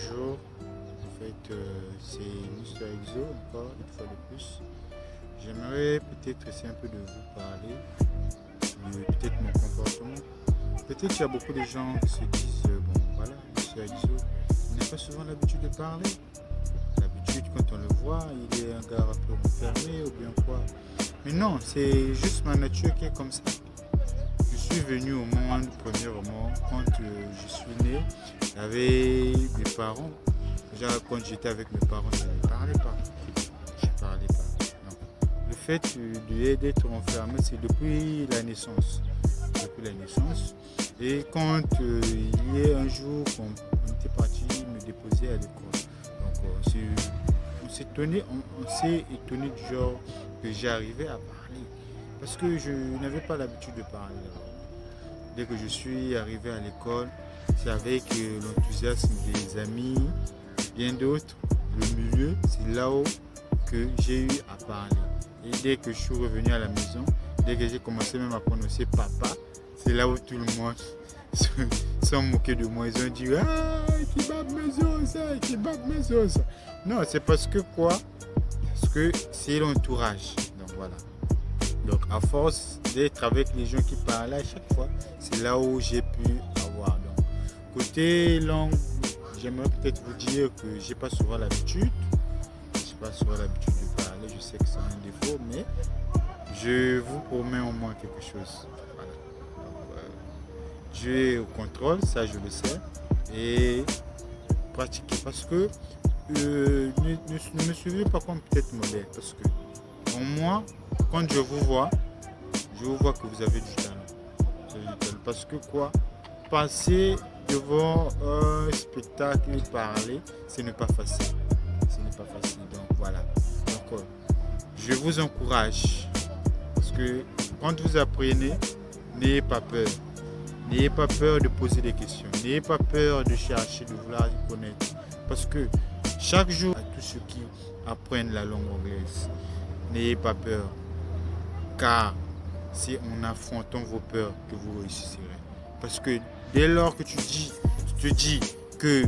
bonjour. En fait, c'est Mr. Exo encore une fois de plus. J'aimerais peut-être essayer un peu de vous parler de peut-être mon comportement. Peut-être qu'il y a beaucoup de gens qui se disent bon voilà, Mr. Exo, il n'a pas souvent l'habitude de parler. D'habitude, quand on le voit, il est un gars un peu renfermé ou bien quoi. Mais non, c'est juste ma nature qui est comme ça. Je suis venu au monde, premièrement, quand je suis né, j'avais mes parents. Déjà, quand j'étais avec mes parents, je ne parlais pas. Je ne parlais pas. Non. Le fait d'être enfermé, c'est depuis la naissance. Depuis la naissance. Et quand il y a un jour qu'on était parti me déposer à l'école. Donc, on s'est étonné du genre que j'arrivais à parler. Parce que je n'avais pas l'habitude de parler. Dès que je suis arrivé à l'école, c'est avec l'enthousiasme des amis, bien d'autres, le milieu, c'est là-haut que j'ai eu à parler. Et dès que je suis revenu à la maison, dès que j'ai commencé même à prononcer papa, c'est là où tout le monde s'en moquait de moi. Ils ont dit ah, qui bat mes os, qui bat mes os. Non, c'est parce que quoi? Parce que c'est l'entourage. Donc voilà. Donc à force d'être avec les gens qui parlent à chaque fois, c'est là où j'ai pu avoir. Donc côté langue, j'aimerais peut-être vous dire que j'ai pas souvent l'habitude. J'ai pas souvent l'habitude de parler. Je sais que c'est un défaut, mais je vous promets au moins quelque chose. Voilà. Donc, Dieu est au contrôle, ça je le sais. Et pratiquer parce que ne me suivez pas comme peut-être modèle. Parce que pour moi, quand je vous vois que vous avez du talent. Parce que quoi? Passer devant un spectacle et parler, ce n'est pas facile. Ce n'est pas facile. Donc voilà. Donc, je vous encourage. Parce que quand vous apprenez, n'ayez pas peur. N'ayez pas peur de poser des questions. N'ayez pas peur de chercher, de vouloir connaître. Parce que chaque jour, à tous ceux qui apprennent la langue anglaise, n'ayez pas peur. Car c'est en affrontant vos peurs que vous réussirez. Parce que dès lors que tu te dis que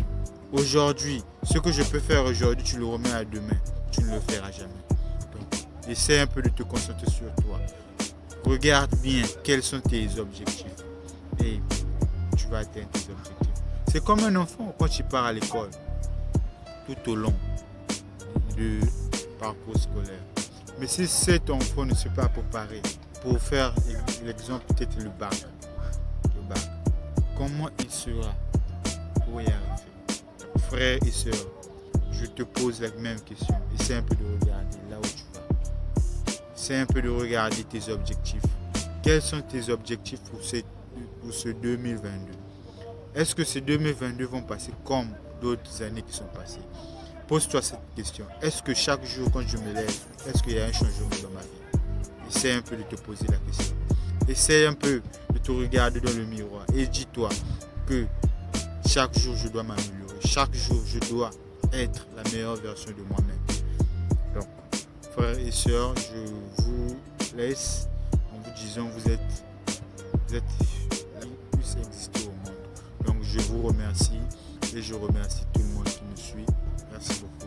aujourd'hui, ce que je peux faire aujourd'hui, tu le remets à demain, tu ne le feras jamais. Donc, essaie un peu de te concentrer sur toi. Regarde bien quels sont tes objectifs et tu vas atteindre tes objectifs. C'est comme un enfant quand il part à l'école, tout au long du parcours scolaire. Mais si cet enfant ne s'est pas préparé pour faire l'exemple, peut-être le bac, comment il sera pour y arriver? Frères et sœurs, je te pose la même question. Essaie un peu de regarder là où tu vas. Essaie un peu de regarder tes objectifs. Quels sont tes objectifs pour ce 2022? Est-ce que ces 2022 vont passer comme d'autres années qui sont passées? Pose-toi cette question. Est-ce que chaque jour quand je me lève, est-ce qu'il y a un changement dans ma vie? Essaie un peu de te poser la question. Essaie un peu de te regarder dans le miroir et dis-toi que chaque jour je dois m'améliorer. Chaque jour je dois être la meilleure version de moi-même. Donc, frères et sœurs, je vous laisse en vous disant vous êtes la plus existée au monde. Donc je vous remercie et je remercie tout le monde qui me suit. Merci beaucoup.